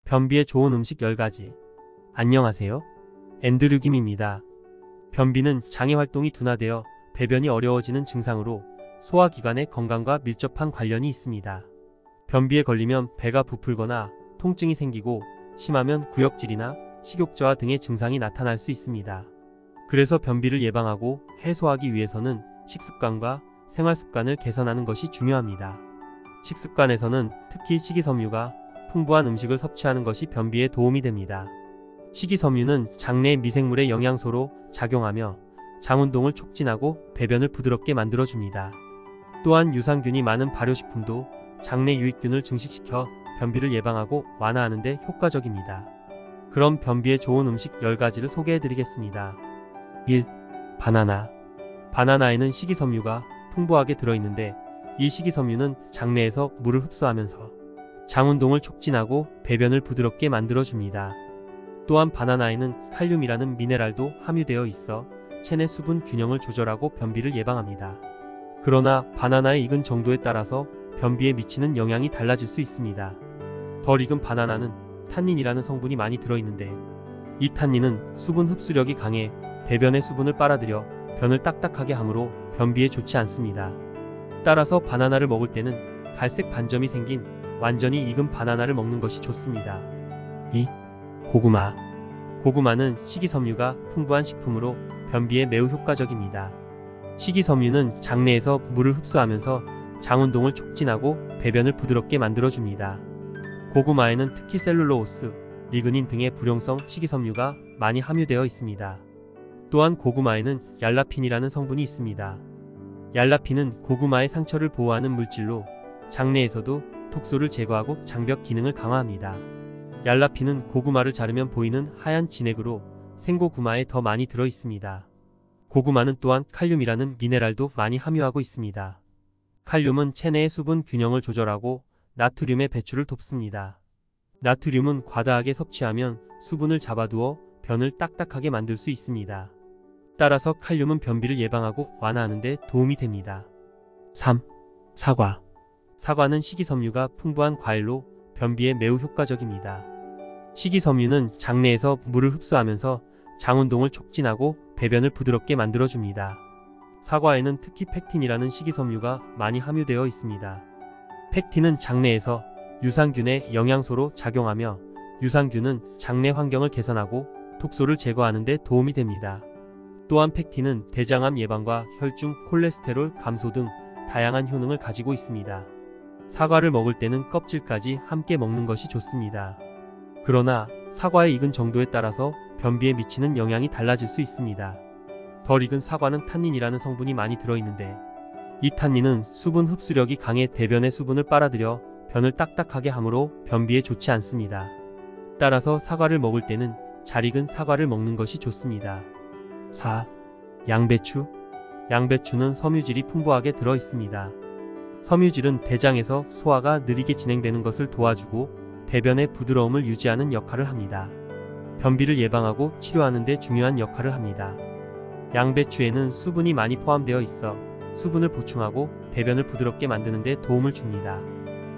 변비에 좋은 음식 10가지. 안녕하세요. 앤드류 김입니다. 변비는 장의 활동이 둔화되어 배변이 어려워지는 증상으로 소화기관의 건강과 밀접한 관련이 있습니다. 변비에 걸리면 배가 부풀거나 통증이 생기고 심하면 구역질이나 식욕저하 등의 증상이 나타날 수 있습니다. 그래서 변비를 예방하고 해소하기 위해서는 식습관과 생활습관을 개선하는 것이 중요합니다. 식습관에서는 특히 식이섬유가 풍부한 음식을 섭취하는 것이 변비에 도움이 됩니다. 식이섬유는 장내 미생물의 영양소로 작용하며 장운동을 촉진하고 배변을 부드럽게 만들어줍니다. 또한 유산균이 많은 발효식품도 장내 유익균을 증식시켜 변비를 예방하고 완화하는 데 효과적입니다. 그럼 변비에 좋은 음식 10가지를 소개해드리겠습니다. 1. 바나나. 바나나에는 식이섬유가 풍부하게 들어있는데 이 식이섬유는 장내에서 물을 흡수하면서 장운동을 촉진하고 배변을 부드럽게 만들어줍니다. 또한 바나나에는 칼륨이라는 미네랄도 함유되어 있어 체내 수분 균형을 조절하고 변비를 예방합니다. 그러나 바나나의 익은 정도에 따라서 변비에 미치는 영향이 달라질 수 있습니다. 덜 익은 바나나는 탄닌이라는 성분이 많이 들어있는데 이 탄닌은 수분 흡수력이 강해 배변의 수분을 빨아들여 변을 딱딱하게 하므로 변비에 좋지 않습니다. 따라서 바나나를 먹을 때는 갈색 반점이 생긴 완전히 익은 바나나를 먹는 것이 좋습니다. 2. 고구마. 고구마는 식이섬유가 풍부한 식품으로 변비에 매우 효과적입니다. 식이섬유는 장내에서 물을 흡수하면서 장운동을 촉진하고 배변을 부드럽게 만들어줍니다. 고구마에는 특히 셀룰로오스, 리그닌 등의 불용성 식이섬유가 많이 함유되어 있습니다. 또한 고구마에는 얄라핀이라는 성분이 있습니다. 얄라핀은 고구마의 상처를 보호하는 물질로 장내에서도 독소를 제거하고 장벽 기능을 강화합니다. 얄라핀은 고구마를 자르면 보이는 하얀 진액으로 생고구마에 더 많이 들어 있습니다. 고구마는 또한 칼륨이라는 미네랄도 많이 함유하고 있습니다. 칼륨은 체내의 수분 균형을 조절하고 나트륨의 배출을 돕습니다. 나트륨은 과다하게 섭취하면 수분을 잡아두어 변을 딱딱하게 만들 수 있습니다. 따라서 칼륨은 변비를 예방하고 완화하는 데 도움이 됩니다. 3. 사과. 사과는 식이섬유가 풍부한 과일로 변비에 매우 효과적입니다. 식이섬유는 장내에서 물을 흡수하면서 장운동을 촉진하고 배변을 부드럽게 만들어줍니다. 사과에는 특히 펙틴이라는 식이섬유가 많이 함유되어 있습니다. 펙틴은 장내에서 유산균의 영양소로 작용하며 유산균은 장내 환경을 개선하고 독소를 제거하는 데 도움이 됩니다. 또한 펙틴은 대장암 예방과 혈중 콜레스테롤 감소 등 다양한 효능을 가지고 있습니다. 사과를 먹을 때는 껍질까지 함께 먹는 것이 좋습니다. 그러나 사과의 익은 정도에 따라서 변비에 미치는 영향이 달라질 수 있습니다. 덜 익은 사과는 탄닌이라는 성분이 많이 들어있는데 이 탄닌은 수분 흡수력이 강해 대변의 수분을 빨아들여 변을 딱딱하게 하므로 변비에 좋지 않습니다. 따라서 사과를 먹을 때는 잘 익은 사과를 먹는 것이 좋습니다. 4. 양배추. 양배추는 섬유질이 풍부하게 들어있습니다. 섬유질은 대장에서 소화가 느리게 진행되는 것을 도와주고 대변의 부드러움을 유지하는 역할을 합니다. 변비를 예방하고 치료하는 데 중요한 역할을 합니다. 양배추에는 수분이 많이 포함되어 있어 수분을 보충하고 대변을 부드럽게 만드는 데 도움을 줍니다.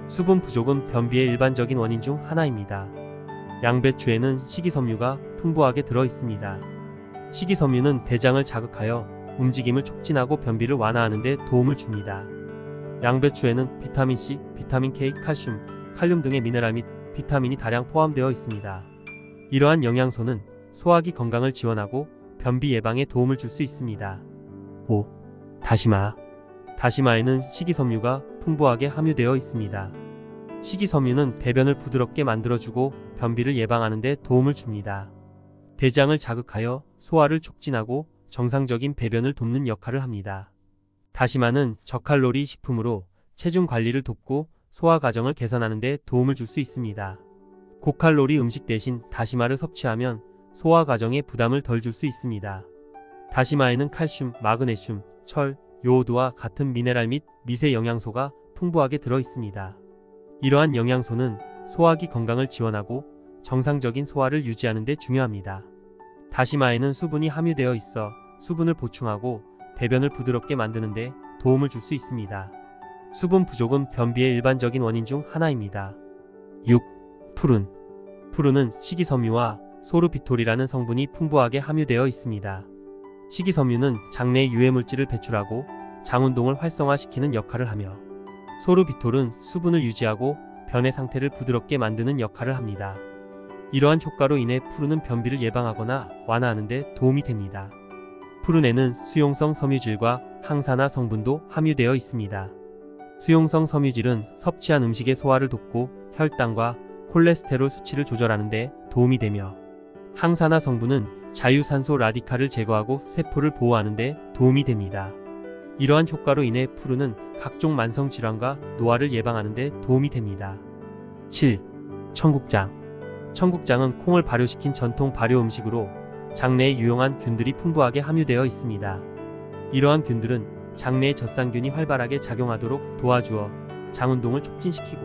수분 부족은 변비의 일반적인 원인 중 하나입니다. 양배추에는 식이섬유가 풍부하게 들어 있습니다. 식이섬유는 대장을 자극하여 움직임을 촉진하고 변비를 완화하는 데 도움을 줍니다. 양배추에는 비타민C, 비타민K, 칼륨 등의 미네랄 및 비타민이 다량 포함되어 있습니다. 이러한 영양소는 소화기 건강을 지원하고 변비 예방에 도움을 줄 수 있습니다. 5. 다시마. 다시마에는 식이섬유가 풍부하게 함유되어 있습니다. 식이섬유는 대변을 부드럽게 만들어주고 변비를 예방하는 데 도움을 줍니다. 대장을 자극하여 소화를 촉진하고 정상적인 배변을 돕는 역할을 합니다. 다시마는 저칼로리 식품으로 체중 관리를 돕고 소화 과정을 개선하는 데 도움을 줄 수 있습니다. 고칼로리 음식 대신 다시마를 섭취하면 소화 과정에 부담을 덜 줄 수 있습니다. 다시마에는 칼슘, 마그네슘, 철, 요오드와 같은 미네랄 및 미세 영양소가 풍부하게 들어 있습니다. 이러한 영양소는 소화기 건강을 지원하고 정상적인 소화를 유지하는 데 중요합니다. 다시마에는 수분이 함유되어 있어 수분을 보충하고 대변을 부드럽게 만드는 데 도움을 줄 수 있습니다. 수분 부족은 변비의 일반적인 원인 중 하나입니다. 6. 푸른. 푸르는 식이섬유와 소르비톨이라는 성분이 풍부하게 함유되어 있습니다. 식이섬유는 장내에 유해물질을 배출하고 장운동을 활성화시키는 역할을 하며, 소르비톨은 수분을 유지하고 변의 상태를 부드럽게 만드는 역할을 합니다. 이러한 효과로 인해 푸르는 변비를 예방하거나 완화하는 데 도움이 됩니다. 푸른에는 수용성 섬유질과 항산화 성분도 함유되어 있습니다. 수용성 섬유질은 섭취한 음식의 소화를 돕고 혈당과 콜레스테롤 수치를 조절하는 데 도움이 되며, 항산화 성분은 자유산소 라디칼을 제거하고 세포를 보호하는 데 도움이 됩니다. 이러한 효과로 인해 푸르는 각종 만성 질환과 노화를 예방하는 데 도움이 됩니다. 7. 청국장. 청국장은 콩을 발효시킨 전통 발효 음식으로 장내에 유용한 균들이 풍부하게 함유되어 있습니다. 이러한 균들은 장내의 젖상균이 활발하게 작용하도록 도와주어 장운동을 촉진시키고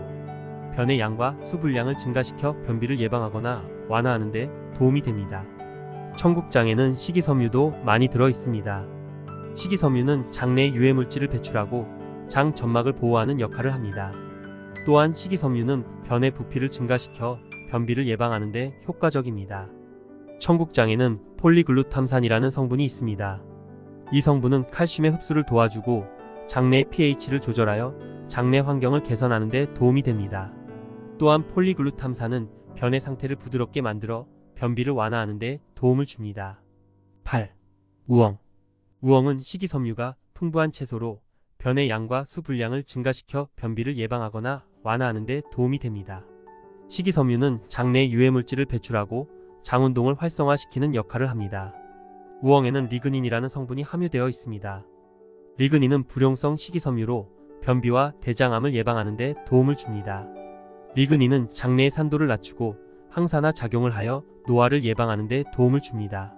변의 양과 수분량을 증가시켜 변비를 예방하거나 완화하는 데 도움이 됩니다. 청국장에는 식이섬유도 많이 들어 있습니다. 식이섬유는 장내에 유해물질을 배출하고 장 점막을 보호하는 역할을 합니다. 또한 식이섬유는 변의 부피를 증가시켜 변비를 예방하는 데 효과적입니다. 청국장에는 폴리글루탐산이라는 성분이 있습니다. 이 성분은 칼슘의 흡수를 도와주고 장내의 pH를 조절하여 장내 환경을 개선하는 데 도움이 됩니다. 또한 폴리글루탐산은 변의 상태를 부드럽게 만들어 변비를 완화하는 데 도움을 줍니다. 8. 우엉. 우엉은 식이섬유가 풍부한 채소로 변의 양과 수 분량을 증가시켜 변비를 예방하거나 완화하는 데 도움이 됩니다. 식이섬유는 장내에 유해물질을 배출하고 장운동을 활성화시키는 역할을 합니다. 우엉에는 리그닌이라는 성분이 함유되어 있습니다. 리그닌은 불용성 식이섬유로 변비와 대장암을 예방하는 데 도움을 줍니다. 리그닌은 장내의 산도를 낮추고 항산화 작용을 하여 노화를 예방하는 데 도움을 줍니다.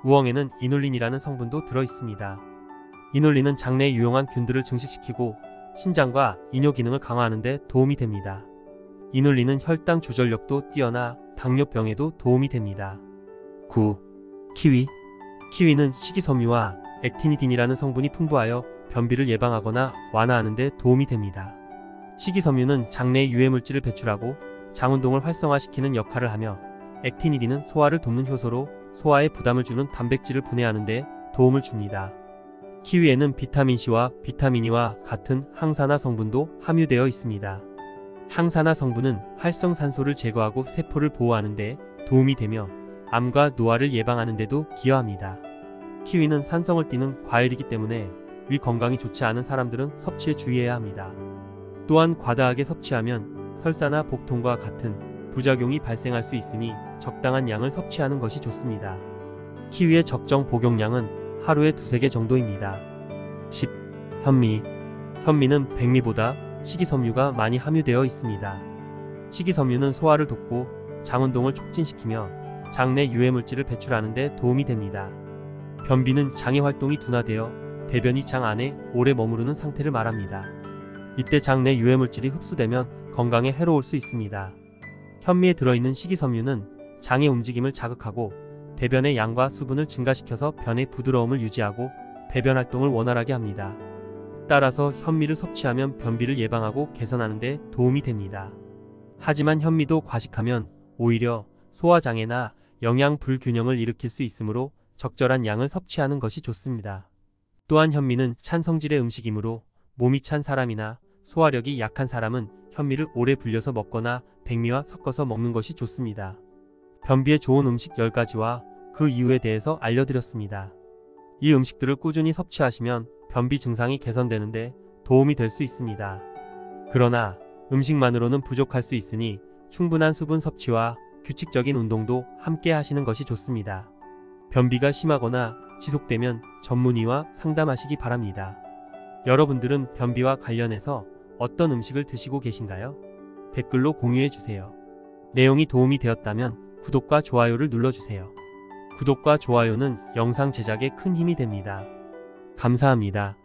우엉에는 이눌린이라는 성분도 들어 있습니다. 이눌린은 장내에 유용한 균들을 증식시키고 신장과 이뇨 기능을 강화하는 데 도움이 됩니다. 이눌린은 혈당 조절력도 뛰어나 당뇨병에도 도움이 됩니다. 9. 키위. 키위는 식이섬유와 액티니딘이라는 성분이 풍부하여 변비를 예방하거나 완화하는 데 도움이 됩니다. 식이섬유는 장내에 유해물질을 배출하고 장운동을 활성화시키는 역할을 하며, 액티니딘은 소화를 돕는 효소로 소화에 부담을 주는 단백질을 분해하는 데 도움을 줍니다. 키위에는 비타민C와 비타민 E와 같은 항산화 성분도 함유되어 있습니다. 항산화 성분은 활성산소를 제거하고 세포를 보호하는 데 도움이 되며 암과 노화를 예방하는 데도 기여합니다. 키위는 산성을 띠는 과일이기 때문에 위 건강이 좋지 않은 사람들은 섭취에 주의해야 합니다. 또한 과다하게 섭취하면 설사나 복통과 같은 부작용이 발생할 수 있으니 적당한 양을 섭취하는 것이 좋습니다. 키위의 적정 복용량은 하루에 2-3개 정도입니다. 10. 현미. 현미는 백미보다 식이섬유가 많이 함유되어 있습니다. 식이섬유는 소화를 돕고 장운동을 촉진시키며 장내 유해물질을 배출하는 데 도움이 됩니다. 변비는 장의 활동이 둔화되어 대변이 장 안에 오래 머무르는 상태를 말합니다. 이때 장내 유해물질이 흡수되면 건강에 해로울 수 있습니다. 현미에 들어있는 식이섬유는 장의 움직임을 자극하고 대변의 양과 수분을 증가시켜서 변의 부드러움을 유지하고 배변 활동을 원활하게 합니다. 따라서 현미를 섭취하면 변비를 예방하고 개선하는 데 도움이 됩니다. 하지만 현미도 과식하면 오히려 소화장애나 영양 불균형을 일으킬 수 있으므로 적절한 양을 섭취하는 것이 좋습니다. 또한 현미는 찬 성질의 음식이므로 몸이 찬 사람이나 소화력이 약한 사람은 현미를 오래 불려서 먹거나 백미와 섞어서 먹는 것이 좋습니다. 변비에 좋은 음식 10가지와 그 이유에 대해서 알려드렸습니다. 이 음식들을 꾸준히 섭취하시면 변비 증상이 개선되는데 도움이 될 수 있습니다. 그러나 음식만으로는 부족할 수 있으니 충분한 수분 섭취와 규칙적인 운동도 함께 하시는 것이 좋습니다. 변비가 심하거나 지속되면 전문의와 상담하시기 바랍니다. 여러분들은 변비와 관련해서 어떤 음식을 드시고 계신가요? 댓글로 공유해주세요. 내용이 도움이 되었다면 구독과 좋아요를 눌러주세요. 구독과 좋아요는 영상 제작에 큰 힘이 됩니다. 감사합니다.